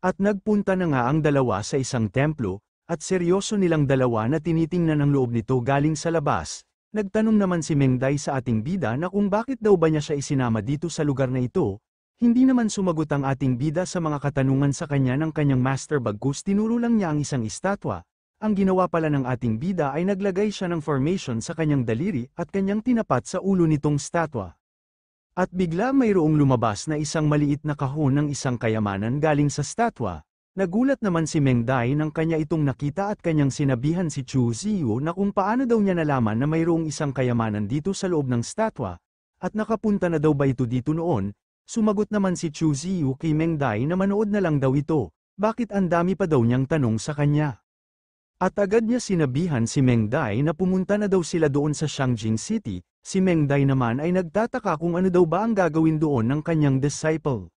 At nagpunta na nga ang dalawa sa isang templo, at seryoso nilang dalawa na tinitingnan ang loob nito galing sa labas. Nagtanong naman si Mengday sa ating bida na kung bakit daw ba niya siya isinama dito sa lugar na ito. Hindi naman sumagot ang ating bida sa mga katanungan sa kanya ng kanyang master bagkus tinuro lang niya ang isang estatwa. Ang ginawa pala ng ating bida ay naglagay siya ng formation sa kanyang daliri at kanyang tinapat sa ulo nitong statwa. At bigla mayroong lumabas na isang maliit na kahon ng isang kayamanan galing sa statwa. Nagulat naman si Mengday nang kanya itong nakita at kanyang sinabihan si Chu Ziyu na kung paano daw niya nalaman na mayroong isang kayamanan dito sa loob ng statwa, at nakapunta na daw ba ito dito noon. Sumagot naman si Chu Ziyu kay Mengday na manood na lang daw ito, bakit ang dami pa daw niyang tanong sa kanya. At agad niya sinabihan si Mengday na pumunta na daw sila doon sa Shangjing City. Si Mengday naman ay nagtataka kung ano daw ba ang gagawin doon ng kanyang disciple.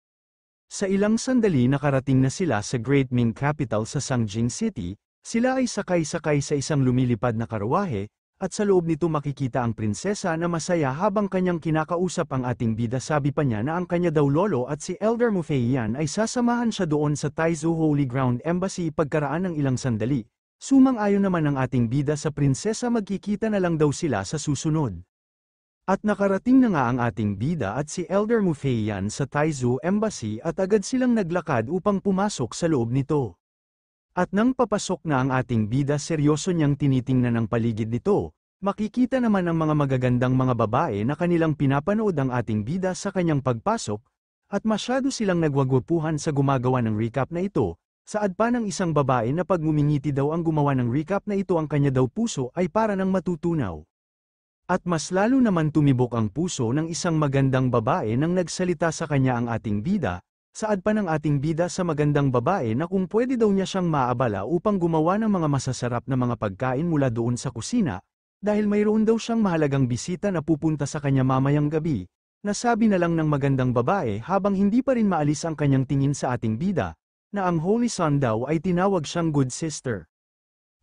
Sa ilang sandali nakarating na sila sa Great Ming Capital sa Shangjing City, sila ay sakay-sakay sa isang lumilipad na karwahe, at sa loob nito makikita ang prinsesa na masaya habang kanyang kinakausap ang ating bida. Sabi pa niya na ang kanya daw lolo at si Elder Mu Feiyan ay sasamahan siya doon sa Taizu Holy Ground Embassy pagkaraan ng ilang sandali. Sumang-ayon naman ang ating bida sa prinsesa, magkikita na lang daw sila sa susunod. At nakarating na nga ang ating bida at si Elder Mu Feiyan sa Taizu Embassy at agad silang naglakad upang pumasok sa loob nito. At nang papasok na ang ating bida, seryoso niyang tinitingnan ang paligid nito. Makikita naman ang mga magagandang mga babae na kanilang pinapanood ang ating bida sa kanyang pagpasok, at masyado silang nagwagwapuhan sa gumagawa ng recap na ito. Saad pa ng isang babae na pag ngumingiti daw ang gumawa ng recap na ito, ang kanya daw puso ay para ng matutunaw. At mas lalo naman tumibok ang puso ng isang magandang babae nang nagsalita sa kanya ang ating bida. Saad pa ng ating bida sa magandang babae na kung pwede daw niya siyang maabala upang gumawa ng mga masasarap na mga pagkain mula doon sa kusina, dahil mayroon daw siyang mahalagang bisita na pupunta sa kanya mamayang gabi. Nasabi na lang ng magandang babae habang hindi pa rin maalis ang kanyang tingin sa ating bida, na ang Holy Son daw ay tinawag siyang good sister.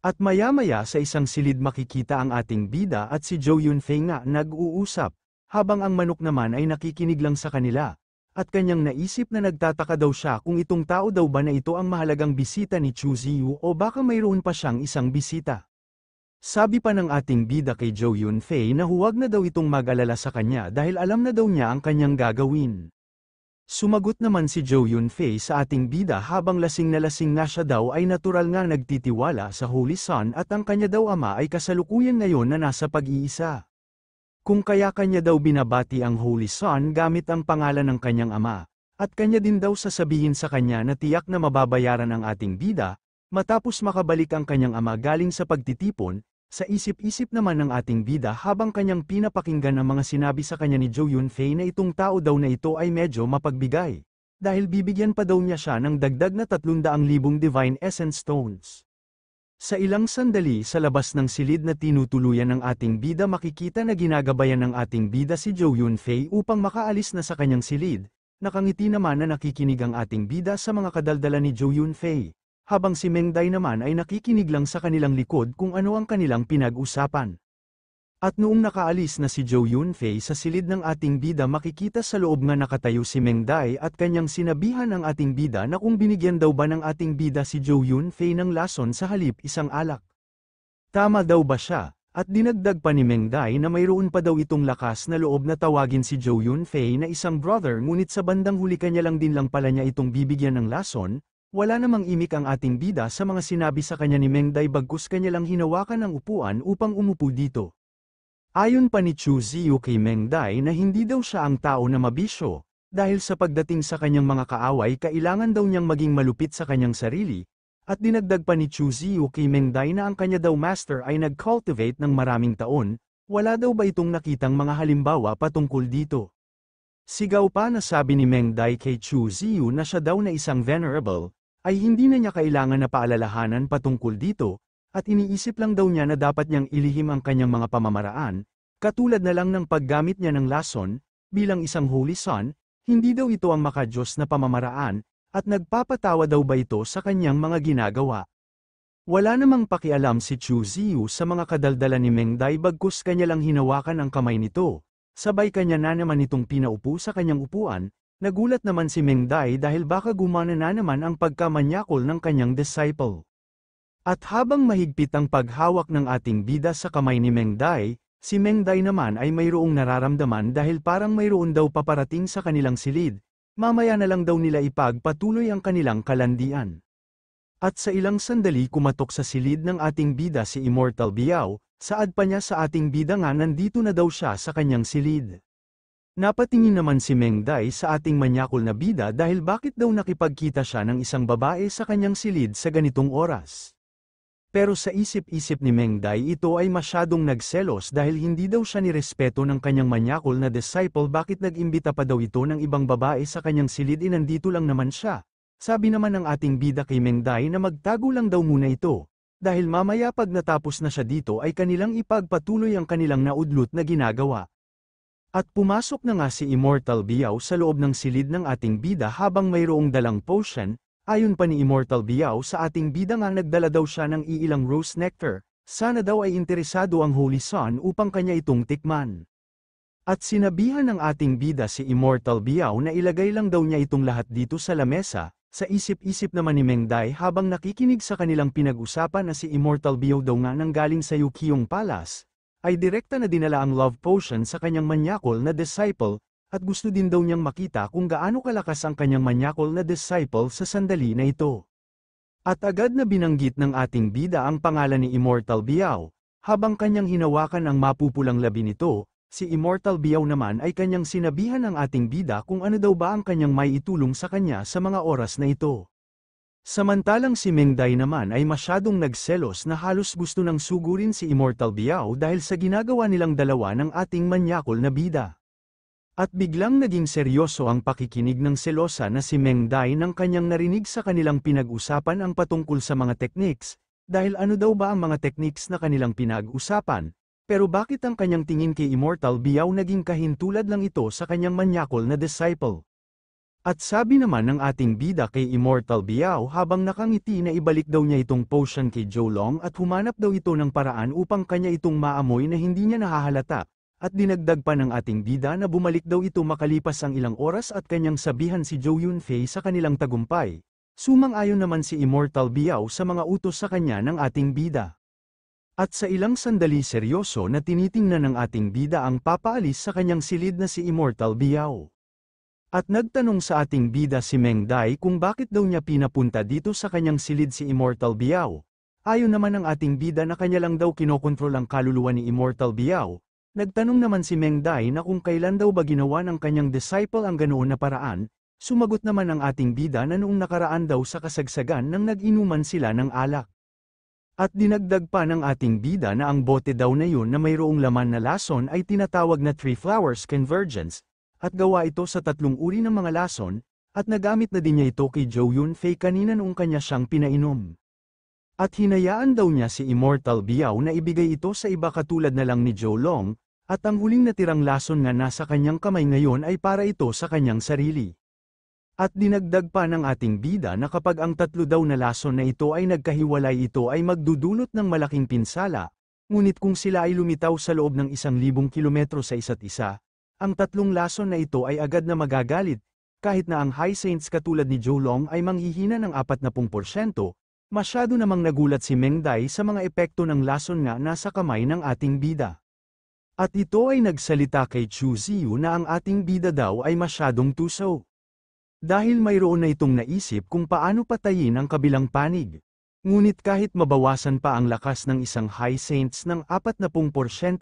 At maya-maya sa isang silid makikita ang ating bida at si Zhou Yunfei nga nag-uusap, habang ang manok naman ay nakikinig lang sa kanila. At kanyang naisip na nagtataka daw siya kung itong tao daw ba na ito ang mahalagang bisita ni Chu Ziyu o baka mayroon pa siyang isang bisita. Sabi pa ng ating bida kay Zhou Yunfei na huwag na daw itong mag-alala sa kanya dahil alam na daw niya ang kanyang gagawin. Sumagot naman si Zhou Yunfei sa ating bida habang lasing na siya daw ay natural nga nagtitiwala sa Holy Son at ang kanya daw ama ay kasalukuyan ngayon na nasa pag-iisa. Kung kaya kanya daw binabati ang Holy Son gamit ang pangalan ng kanyang ama, at kanya din daw sasabihin sa kanya na tiyak na mababayaran ang ating bida, matapos makabalik ang kanyang ama galing sa pagtitipon. Sa isip-isip naman ng ating bida habang kanyang pinapakinggan ang mga sinabi sa kanya ni Zhou Yunfei na itong tao daw na ito ay medyo mapagbigay. Dahil bibigyan pa daw niya siya ng dagdag na 300,000 Divine Essence Stones. Sa ilang sandali sa labas ng silid na tinutuluyan ng ating bida makikita na ginagabayan ng ating bida si Zhou Yunfei upang makaalis na sa kanyang silid. Nakangiti naman na nakikinig ang ating bida sa mga kadaldalan ni Zhou Yunfei. Habang si Mengday naman ay nakikinig lang sa kanilang likod kung ano ang kanilang pinag-usapan. At noong nakaalis na si Zhou Yunfei sa silid ng ating bida makikita sa loob nga nakatayo si Mengday at kanyang sinabihan ang ating bida na kung binigyan daw ba ng ating bida si Zhou Yunfei ng lason sa halip isang alak. Tama daw ba siya? At dinagdag pa ni Mengday na mayroon pa daw itong lakas na loob na tawagin si Zhou Yunfei na isang brother, ngunit sa bandang huli kanya lang din lang pala niya itong bibigyan ng lason. Wala namang imik ang ating bida sa mga sinabi sa kanya ni Mengday bagkus kanya lang hinawakan ang upuan upang umupo dito. Ayon pa ni Chu Ziyu kay Mengday na hindi daw siya ang tao na mabisyo, dahil sa pagdating sa kanyang mga kaaway kailangan daw niyang maging malupit sa kanyang sarili, at dinagdag pa ni Chu Ziyu kay Mengday na ang kanya daw master ay nag-cultivate ng maraming taon, wala daw ba itong nakitang mga halimbawa patungkol dito. Sigaw pa na sabi ni Mengday kay Chu Ziyu na siya daw na isang venerable, ay hindi na niya kailangan na paalalahanan patungkol dito, at iniisip lang daw niya na dapat niyang ilihim ang kanyang mga pamamaraan, katulad na lang ng paggamit niya ng lason, bilang isang Holy Son, hindi daw ito ang makadiyos na pamamaraan, at nagpapatawa daw ba ito sa kanyang mga ginagawa. Wala namang pakialam si Chu Ziyu sa mga kadaldalan ni Mengday bagkus kanya lang hinawakan ang kamay nito, sabay kanya na naman itong pinaupo sa kanyang upuan, Nagulat naman si Meng Dai dahil baka gumana na naman ang pagkamanyakol ng kanyang disciple. At habang mahigpit ang paghawak ng ating bida sa kamay ni Meng Dai, si Meng Dai naman ay mayroong nararamdaman dahil parang mayroon daw paparating sa kanilang silid, mamaya na lang daw nila ipagpatuloy ang kanilang kalandian. At sa ilang sandali kumatok sa silid ng ating bida si Immortal Biao, saad pa niya sa ating bida nga nandito na daw siya sa kanyang silid. Napatingin naman si Meng Dai sa ating manyakol na bida dahil bakit daw nakipagkita siya ng isang babae sa kanyang silid sa ganitong oras. Pero sa isip-isip ni Meng Dai ito ay masyadong nagselos dahil hindi daw siya nirespeto ng kanyang manyakol na disciple, bakit nag-imbita pa daw ito ng ibang babae sa kanyang silid, nandito lang naman siya. Sabi naman ng ating bida kay Meng Dai na magtago lang daw muna ito, dahil mamaya pag natapos na siya dito ay kanilang ipagpatuloy ang kanilang naudlot na ginagawa. At pumasok na nga si Immortal Biao sa loob ng silid ng ating bida habang mayroong dalang potion. Ayon pa ni Immortal Biao sa ating bida nga nagdala daw siya ng iilang rose nectar, sana daw ay interesado ang Holy Sun upang kanya itong tikman. At sinabihan ng ating bida si Immortal Biao na ilagay lang daw niya itong lahat dito sa lamesa. Sa isip-isip naman ni Meng Dai habang nakikinig sa kanilang pinag-usapan na si Immortal Biao daw nga nanggaling sa Yukyong Palace, ay direkta na dinala ang love potion sa kanyang manyakol na disciple, at gusto din daw niyang makita kung gaano kalakas ang kanyang manyakol na disciple sa sandali na ito. At agad na binanggit ng ating bida ang pangalan ni Immortal Biao, habang kanyang hinawakan ang mapupulang labi nito, si Immortal Biao naman ay kanyang sinabihan ng ating bida kung ano daw ba ang kanyang may itulong sa kanya sa mga oras na ito. Samantalang si Meng Dai naman ay masyadong nagselos na halos gusto nang sugurin si Immortal Biao dahil sa ginagawa nilang dalawa ng ating manyakol na bida. At biglang naging seryoso ang pakikinig ng selosa na si Meng Dai nang kanyang narinig sa kanilang pinag-usapan ang patungkol sa mga techniques, dahil ano daw ba ang mga techniques na kanilang pinag-usapan, pero bakit ang kanyang tingin kay Immortal Biao naging kahintulad lang ito sa kanyang manyakol na disciple? At sabi naman ng ating bida kay Immortal Biao habang nakangiti na ibalik daw niya itong potion kay Zhou at humanap daw ito ng paraan upang kanya itong maamoy na hindi niya nahahalata, at dinagdag pa ng ating bida na bumalik daw ito makalipas ang ilang oras at kanyang sabihan si Zhou Yunfei sa kanilang tagumpay. Sumang-ayon naman si Immortal Biao sa mga utos sa kanya ng ating bida. At sa ilang sandali seryoso na tinitingnan ng ating bida ang papaalis sa kanyang silid na si Immortal Biao. At nagtanong sa ating bida si Meng Dai kung bakit daw niya pinapunta dito sa kanyang silid si Immortal Biao. Ayon naman ng ating bida na kanya lang daw kinokontrol ang kaluluwa ni Immortal Biao. Nagtanong naman si Meng Dai na kung kailan daw ba ginawa ng kanyang disciple ang ganoon na paraan. Sumagot naman ang ating bida na noong nakaraan daw sa kasagsagan nang nag-inuman sila ng alak. At dinagdag pa ng ating bida na ang bote daw na yun na mayroong laman na lason ay tinatawag na Three Flowers Convergence, at gawa ito sa 3 uri ng mga lason, at nagamit na din niya ito kay Zhou Yunfei kanina noong kanya siyang pinainom. At hinayaan daw niya si Immortal Biao na ibigay ito sa iba katulad na lang ni Zhou Long, at ang huling natirang lason nga nasa kanyang kamay ngayon ay para ito sa kanyang sarili. At dinagdag pa ng ating bida na kapag ang 3 daw na lason na ito ay nagkahiwalay ito ay magdudulot ng malaking pinsala, ngunit kung sila ay lumitaw sa loob ng 1,000 kilometro sa isa't isa, ang 3 lason na ito ay agad na magagalit, kahit na ang High Saints katulad ni Zhou Long ay manghihina ng 40%, masyado namang nagulat si Meng Dai sa mga epekto ng lason nga nasa kamay ng ating bida. At ito ay nagsalita kay Chu Ziyu na ang ating bida daw ay masyadong tuso. Dahil mayroon na itong naisip kung paano patayin ang kabilang panig. Ngunit kahit mabawasan pa ang lakas ng isang High Saints ng 40%,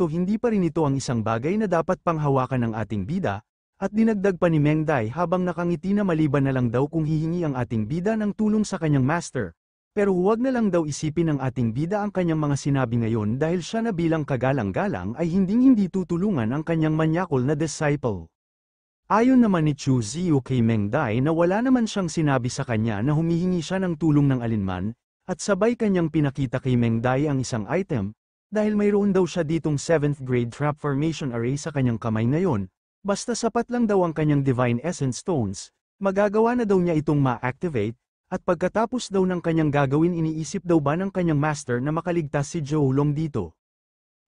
hindi pa rin ito ang isang bagay na dapat panghawakan ng ating bida, at dinagdag pa ni Meng Dai habang nakangiti na maliban na lang daw kung hihingi ang ating bida ng tulong sa kanyang master. Pero huwag na lang daw isipin ng ating bida ang kanyang mga sinabi ngayon dahil siya na bilang kagalang-galang ay hindi tutulungan ang kanyang manyakol na disciple. Ayon naman ni Chu Ziyu kay Meng Dai na wala naman siyang sinabi sa kanya na humihingi siya ng tulong ng alinman, at sabay kanyang pinakita kay Meng Dai ang isang item, dahil mayroon daw siya ditong 7th grade trap formation array sa kanyang kamay ngayon, basta sapat lang daw ang kanyang Divine Essence Stones, magagawa na daw niya itong ma-activate, at pagkatapos daw ng kanyang gagawin iniisip daw ba ng kanyang master na makaligtas si Zhou Long dito.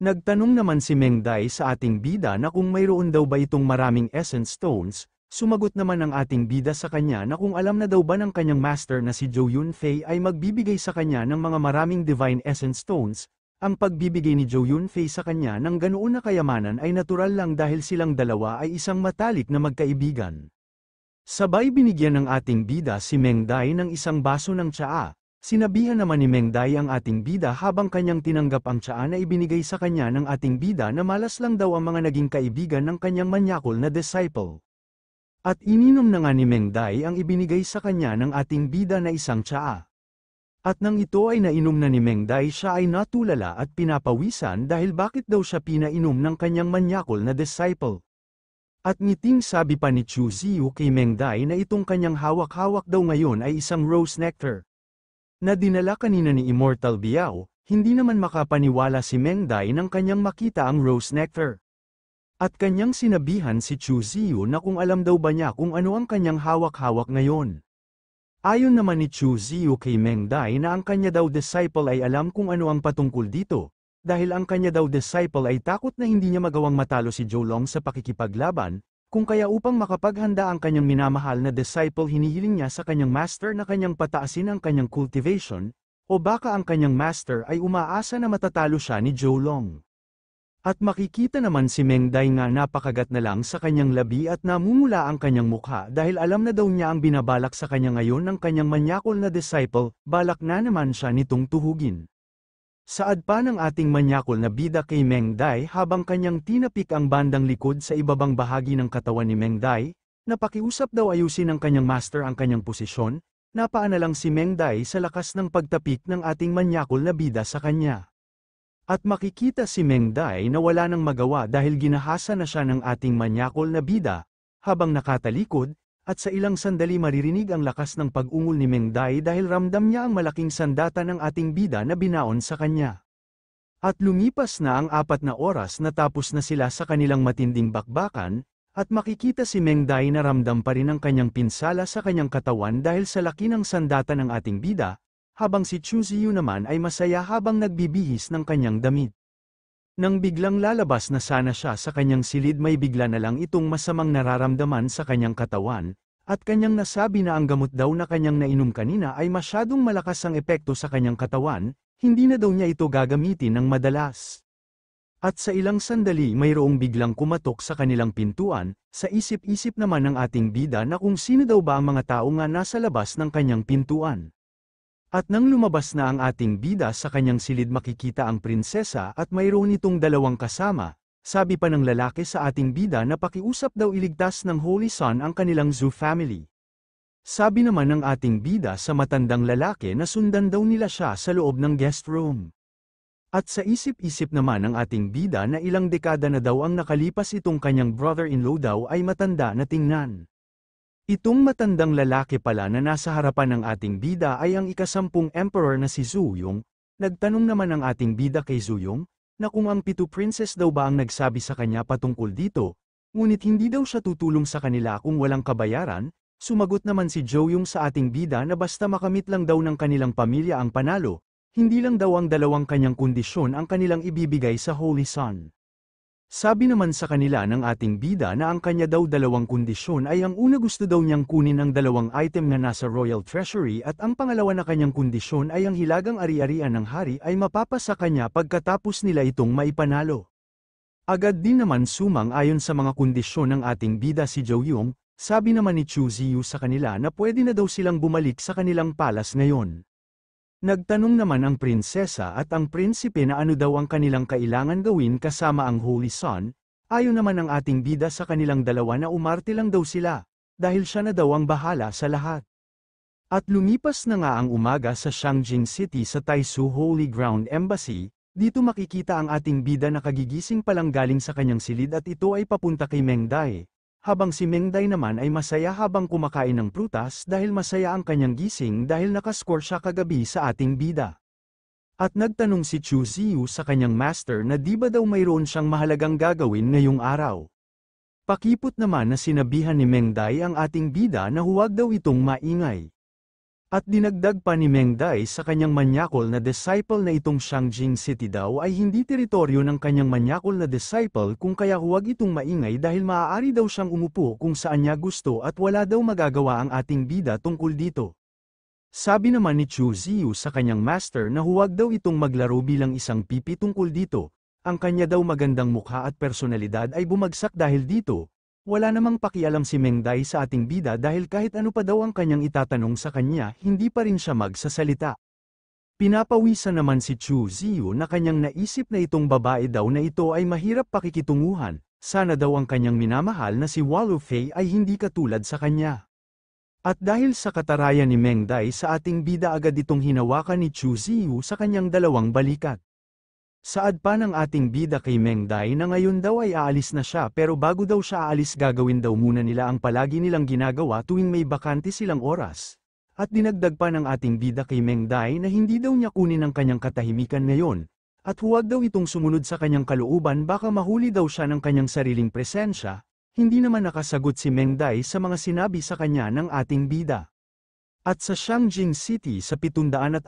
Nagtanong naman si Meng Dai sa ating bida na kung mayroon daw ba itong maraming Essence Stones, Sumagot naman ang ating bida sa kanya na kung alam na daw ba ng kanyang master na si Zhou Yunfei ay magbibigay sa kanya ng mga maraming Divine Essence Stones, ang pagbibigay ni Zhou Yunfei sa kanya ng ganoon na kayamanan ay natural lang dahil silang dalawa ay isang matalik na magkaibigan. Sabay binigyan ng ating bida si Meng Dai ng isang baso ng tsaa. Sinabihan naman ni Meng Dai ang ating bida habang kanyang tinanggap ang tsaa na ibinigay sa kanya ng ating bida na malas lang daw ang mga naging kaibigan ng kanyang manyakol na disciple. At ininom na nga ni Meng Dai ang ibinigay sa kanya ng ating bida na isang tsaa. At nang ito ay nainom na ni Meng Dai, siya ay natulala at pinapawisan dahil bakit daw siya pinainom ng kanyang manyakol na disciple. At ngiting sabi pa ni Chu Ziyu kay Meng Dai na itong kanyang hawak-hawak daw ngayon ay isang rose nectar na dinala kanina ni Immortal Biao. Hindi naman makapaniwala si Meng Dai nang kanyang makita ang rose nectar. At kanyang sinabihan si Chu Ziyu na kung alam daw ba niya kung ano ang kanyang hawak-hawak ngayon. Ayon naman ni Chu Ziyu kay Meng Dai na ang kanya daw disciple ay alam kung ano ang patungkol dito, dahil ang kanya daw disciple ay takot na hindi niya magawang matalo si Zhou Long sa pakikipaglaban, kung kaya upang makapaghanda ang kanyang minamahal na disciple hinihiling niya sa kanyang master na kanyang pataasin ang kanyang cultivation, o baka ang kanyang master ay umaasa na matatalo siya ni Zhou Long. At makikita naman si Meng Dai nga napakagat na lang sa kanyang labi at namumula ang kanyang mukha dahil alam na daw niya ang binabalak sa kanya ngayon ng kanyang manyakol na disciple, balak na naman siya nitong tuhugin. Saad pa ng ating manyakol na bida kay Meng Dai habang kanyang tinapik ang bandang likod sa ibabang bahagi ng katawan ni Meng Dai, napakiusap daw ayusin ng kanyang master ang kanyang posisyon, napaana lang si Meng Dai sa lakas ng pagtapik ng ating manyakol na bida sa kanya. At makikita si Meng Dai na wala nang magawa dahil ginahasa na siya ng ating manyakol na bida, habang nakatalikod, at sa ilang sandali maririnig ang lakas ng pag-ungol ni Meng Dai dahil ramdam niya ang malaking sandata ng ating bida na binaon sa kanya. At lumipas na ang 4 na oras na tapos na sila sa kanilang matinding bakbakan, at makikita si Meng Dai na ramdam pa rin ang kanyang pinsala sa kanyang katawan dahil sa laki ng sandata ng ating bida, habang si Chu Ziyu naman ay masaya habang nagbibihis ng kanyang damit. Nang biglang lalabas na sana siya sa kanyang silid may bigla na lang itong masamang nararamdaman sa kanyang katawan, at kanyang nasabi na ang gamot daw na kanyang nainom kanina ay masyadong malakas ang epekto sa kanyang katawan, hindi na daw niya ito gagamitin ng madalas. At sa ilang sandali mayroong biglang kumatok sa kanilang pintuan, sa isip-isip naman ng ating bida na kung sino daw ba ang mga tao nga nasa labas ng kanyang pintuan. At nang lumabas na ang ating bida sa kanyang silid makikita ang prinsesa at mayroon itong dalawang kasama, sabi pa ng lalaki sa ating bida na pakiusap daw iligtas ng Holy Sun ang kanilang Zhu family. Sabi naman ng ating bida sa matandang lalaki na sundan daw nila siya sa loob ng guest room. At sa isip-isip naman ng ating bida na ilang dekada na daw ang nakalipas itong kanyang brother-in-law daw ay matanda na tingnan. Itong matandang lalaki pala na nasa harapan ng ating bida ay ang ika-10 emperor na si Zhu Yong. Nagtanong naman ang ating bida kay Zhu Yong, na kung ang 7 princess daw ba ang nagsabi sa kanya patungkol dito, ngunit hindi daw siya tutulong sa kanila kung walang kabayaran. Sumagot naman si Zhou Yong sa ating bida na basta makamit lang daw ng kanilang pamilya ang panalo, hindi lang daw ang dalawang kanyang kondisyon ang kanilang ibibigay sa Holy Sun. Sabi naman sa kanila ng ating bida na ang kanya daw dalawang kondisyon ay ang una gusto daw niyang kunin ang dalawang item na nasa Royal Treasury at ang pangalawa na kanyang kondisyon ay ang hilagang ari-arian ng hari ay mapapasa kanya pagkatapos nila itong maipanalo. Agad din naman sumang ayon sa mga kondisyon ng ating bida si Zhou Yong, sabi naman ni Chu Ziyu sa kanila na pwede na daw silang bumalik sa kanilang palas ngayon. Nagtanong naman ang prinsesa at ang prinsipe na ano daw ang kanilang kailangan gawin kasama ang Holy Sun, ayon naman ang ating bida sa kanilang dalawa na umarte lang daw sila, dahil siya na daw ang bahala sa lahat. At lumipas na nga ang umaga sa Shangjing City sa Taisu Holy Ground Embassy, dito makikita ang ating bida na kagigising palang galing sa kanyang silid at ito ay papunta kay Meng Dai. Habang si Meng Dai naman ay masaya habang kumakain ng prutas dahil masaya ang kanyang gising dahil nakascore siya kagabi sa ating bida. At nagtanong si Chu Ziyu sa kanyang master na di ba daw mayroon siyang mahalagang gagawin ngayong araw. Pakipot naman na sinabihan ni Meng Dai ang ating bida na huwag daw itong maingay. At dinagdag pa ni Meng Dai sa kanyang manyakol na disciple na itong Shangjing City daw ay hindi teritoryo ng kanyang manyakol na disciple kung kaya huwag itong maingay dahil maaari daw siyang umupo kung saan niya gusto at wala daw magagawa ang ating bida tungkol dito. Sabi naman ni Chu Ziyu sa kanyang master na huwag daw itong maglaro bilang isang pipi tungkol dito, ang kanya daw magandang mukha at personalidad ay bumagsak dahil dito. Wala namang pakialam si Meng Dai sa ating bida dahil kahit ano pa daw ang kanyang itatanong sa kanya, hindi pa rin siya magsasalita. Pinapawisan naman si Chu Ziyu na kanyang naisip na itong babae daw na ito ay mahirap pakikitunguhan, sana daw ang kanyang minamahal na si Walu Fei ay hindi katulad sa kanya. At dahil sa katarayan ni Meng Dai sa ating bida agad itong hinawakan ni Chu Ziyu sa kanyang dalawang balikat. Saad pa ng ating bida kay Meng Dai na ngayon daw ay aalis na siya pero bago daw siya aalis gagawin daw muna nila ang palagi nilang ginagawa tuwing may bakante silang oras. At dinagdag pa ng ating bida kay Meng Dai na hindi daw niya kunin ang kanyang katahimikan ngayon, at huwag daw itong sumunod sa kanyang kalooban baka mahuli daw siya ng kanyang sariling presensya. Hindi naman nakasagot si Meng Dai sa mga sinabi sa kanya ng ating bida. At sa Shangjing City sa 749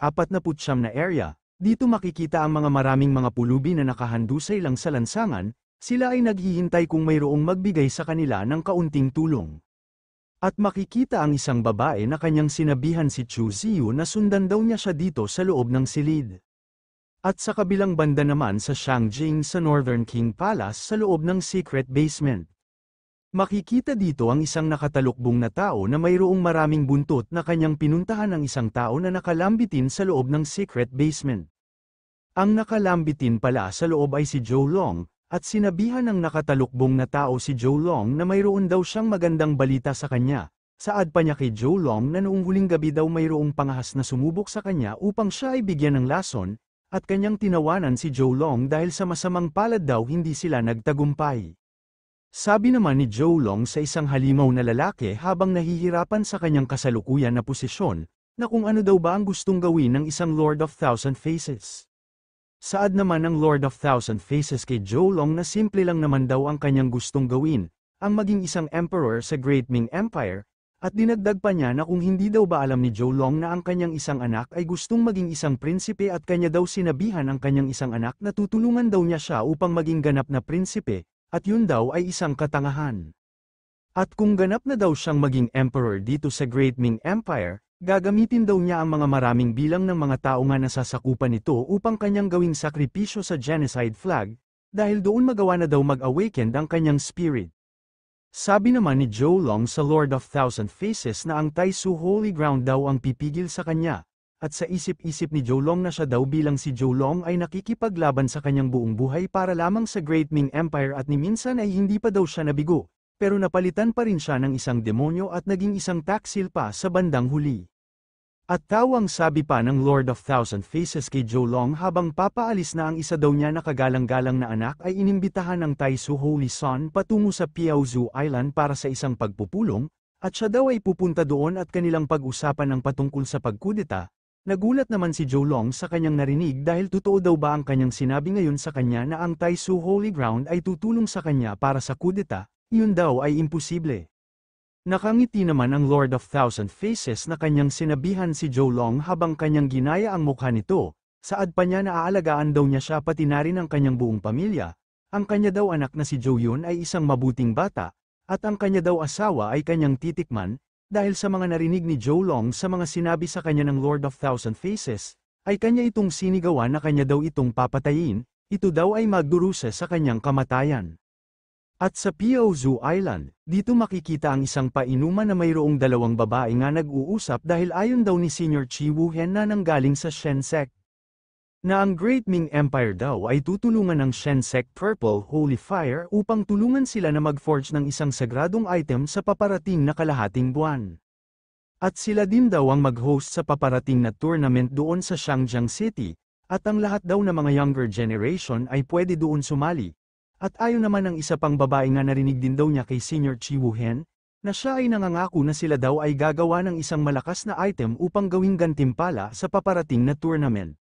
na area, dito makikita ang mga maraming mga pulubi na nakahandusay lang sa lansangan, sila ay naghihintay kung mayroong magbigay sa kanila ng kaunting tulong. At makikita ang isang babae na kanyang sinabihan si Chu Ziyu na sundan daw niya siya dito sa loob ng silid. At sa kabilang banda naman sa Shangjing sa Northern King Palace sa loob ng secret basement. Makikita dito ang isang nakatalukbong na tao na mayroong maraming buntot na kanyang pinuntahan ng isang tao na nakalambitin sa loob ng secret basement. Ang nakalambitin pala sa loob ay si Zhou Long, at sinabihan ng nakatalukbong na tao si Zhou Long na mayroon daw siyang magandang balita sa kanya. Saad pa niya kay Zhou Long na noong huling gabi daw mayroong pangahas na sumubok sa kanya upang siya ay bigyan ng lason, at kanyang tinawanan si Zhou Long dahil sa masamang palad daw hindi sila nagtagumpay. Sabi naman ni Zhou Long sa isang halimaw na lalaki habang nahihirapan sa kanyang kasalukuyan na posisyon, na kung ano daw ba ang gustong gawin ng isang Lord of Thousand Faces. Saad naman ng Lord of Thousand Faces kay Zhou Long na simple lang naman daw ang kanyang gustong gawin, ang maging isang emperor sa Great Ming Empire, at dinagdag pa niya na kung hindi daw ba alam ni Zhou Long na ang kanyang isang anak ay gustong maging isang prinsipe at kanya daw sinabihan ang kanyang isang anak na tutulungan daw niya siya upang maging ganap na prinsipe, at yun daw ay isang katangahan. At kung ganap na daw siyang maging emperor dito sa Great Ming Empire, gagamitin daw niya ang mga maraming bilang ng mga tao nga nasasakupan nito upang kanyang gawing sakripisyo sa genocide flag, dahil doon magawa na daw mag-awaken ang kanyang spirit. Sabi naman ni Zhou Long sa Lord of Thousand Faces na ang Taisu Holy Ground daw ang pipigil sa kanya, at sa isip-isip ni Zhou Long na siya daw bilang si Zhou Long ay nakikipaglaban sa kanyang buong buhay para lamang sa Great Ming Empire at ni minsan ay hindi pa daw siya nabigo. Pero napalitan pa rin siya ng isang demonyo at naging isang taksil pa sa bandang huli. At tawang sabi pa ng Lord of Thousand Faces kay Zhou Long habang papaalis na ang isa daw niya na kagalang-galang na anak ay inimbitahan ng Taisu Holy Sun patungo sa Piaozu Island para sa isang pagpupulong, at siya daw ay pupunta doon at kanilang pag-usapan ng patungkol sa pagkudeta. Nagulat naman si Zhou Long sa kanyang narinig dahil totoo daw ba ang kanyang sinabi ngayon sa kanya na ang Taisu Holy Ground ay tutulong sa kanya para sa kudeta. Yun daw ay imposible. Nakangiti naman ang Lord of Thousand Faces na kanyang sinabihan si Zhou Long habang kanyang ginaya ang mukha nito, saad pa niya na aalagaan daw niya siya pati na rin ang kanyang buong pamilya, ang kanya daw anak na si Zhou Yun ay isang mabuting bata, at ang kanya daw asawa ay kanyang titikman, dahil sa mga narinig ni Zhou Long sa mga sinabi sa kanya ng Lord of Thousand Faces, ay kanya itong sinigawan na kanya daw itong papatayin, ito daw ay magdurusa sa kanyang kamatayan. At sa Piaozu Island, dito makikita ang isang painuman na mayroong dalawang babae nga nag-uusap dahil ayon daw ni Senior Chi Wuhen na nanggaling sa Shen Sect. Na ang Great Ming Empire daw ay tutulungan ng Shen Sect Purple Holy Fire upang tulungan sila na mag-forge ng isang sagradong item sa paparating na kalahating buwan. At sila din daw ang mag-host sa paparating na tournament doon sa Shangjang City, at ang lahat daw na mga younger generation ay pwede doon sumali. At ayon naman ng isa pang babae nga narinig din daw niya kay Senior Chi Wuhen, na siya ay nangangako na sila daw ay gagawa ng isang malakas na item upang gawing gantimpala sa paparating na tournament.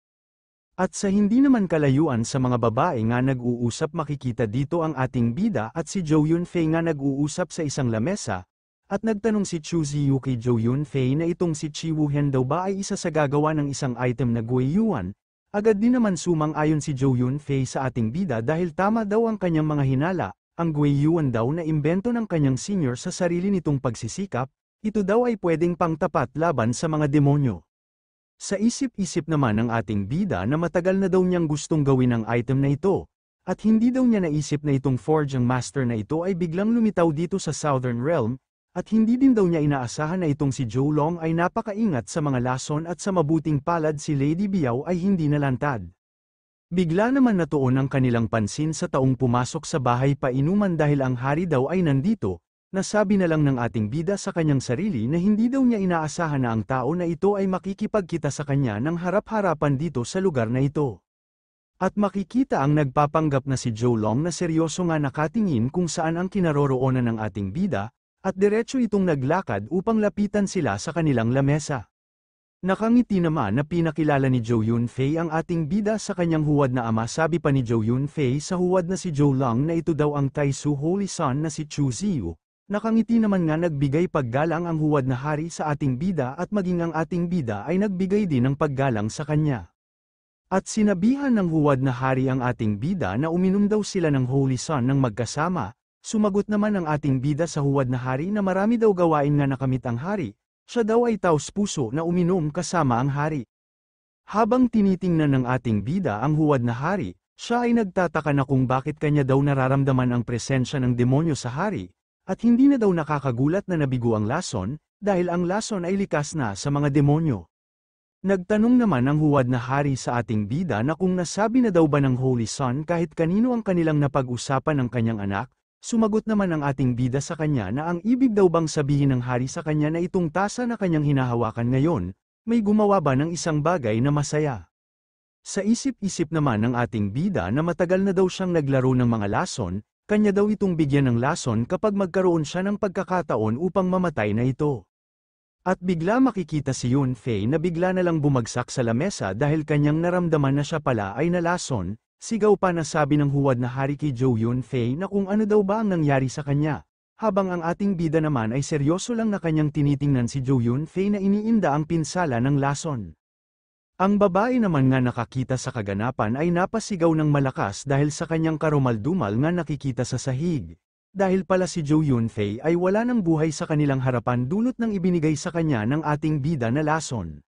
At sa hindi naman kalayuan sa mga babae nga nag-uusap makikita dito ang ating bida at si Zhou Yunfei nga nag-uusap sa isang lamesa, At nagtanong si Chu Ziyu kay Zhou Yunfei na itong si Chi Wuhen daw ba ay isa sa gagawa ng isang item na Guiyuan. Agad din naman sumang-ayon si Zhou Yunfei sa ating bida dahil tama daw ang kanyang mga hinala, ang Guiyuan daw na imbento ng kanyang senior sa sarili nitong pagsisikap, ito daw ay pwedeng pangtapat laban sa mga demonyo. Sa isip-isip naman ng ating bida na matagal na daw niyang gustong gawin ang item na ito, at hindi daw niya naisip na itong Forge ang master na ito ay biglang lumitaw dito sa Southern Realm, at hindi din daw niya inaasahan na itong si Zhou Long ay napakaingat sa mga lason at sa mabuting palad si Lady Biao ay hindi nalantad. Bigla naman natuon ang kanilang pansin sa taong pumasok sa bahay painuman dahil ang hari daw ay nandito, nasabi na lang ng ating bida sa kanyang sarili na hindi daw niya inaasahan na ang tao na ito ay makikipagkita sa kanya ng harap-harapan dito sa lugar na ito. At makikita ang nagpapanggap na si Zhou Long na seryoso nga nakatingin kung saan ang kinaroroonan ng ating bida, at diretso itong naglakad upang lapitan sila sa kanilang lamesa. Nakangiti naman na pinakilala ni Zhou Yunfei ang ating bida sa kanyang huwad na ama. Sabi pa ni Zhou Yunfei sa huwad na si Zhou Long na ito daw ang Taisu Holy Son na si Chu Ziyu. Nakangiti naman nga nagbigay paggalang ang huwad na hari sa ating bida at maging ang ating bida ay nagbigay din ng paggalang sa kanya. At sinabihan ng huwad na hari ang ating bida na uminom daw sila ng Holy Son ng magkasama. Sumagot naman ang ating bida sa huwad na hari na marami daw gawain nga nakamit ang hari, siya daw ay taos-puso na uminom kasama ang hari. Habang tinitingnan ng ating bida ang huwad na hari, siya ay nagtataka na kung bakit kanya daw nararamdaman ang presensya ng demonyo sa hari, at hindi na daw nakakagulat na nabigo ang lason, dahil ang lason ay likas na sa mga demonyo. Nagtanong naman ang huwad na hari sa ating bida na kung nasabi na daw ba ng Holy Son kahit kanino ang kanilang napag-usapan ng kanyang anak. Sumagot naman ang ating bida sa kanya na ang ibig daw bang sabihin ng hari sa kanya na itong tasa na kanyang hinahawakan ngayon, may gumawa ba ng isang bagay na masaya. Sa isip-isip naman ng ating bida na matagal na daw siyang naglaro ng mga lason, kanya daw itong bigyan ng lason kapag magkaroon siya ng pagkakataon upang mamatay na ito. At bigla makikita si Yunfei na bigla na lang bumagsak sa lamesa dahil kanyang naramdaman na siya pala ay nalason. Sigaw pa na sabi ng huwad na hari kay Zhou Yunfei na kung ano daw ba ang nangyari sa kanya, habang ang ating bida naman ay seryoso lang na kanyang tinitingnan si Zhou Yunfei na iniinda ang pinsala ng lason. Ang babae naman nga nakakita sa kaganapan ay napasigaw ng malakas dahil sa kanyang karumaldumal nga nakikita sa sahig. Dahil pala si Zhou Yunfei ay wala ng buhay sa kanilang harapan dulot ng ibinigay sa kanya ng ating bida na lason.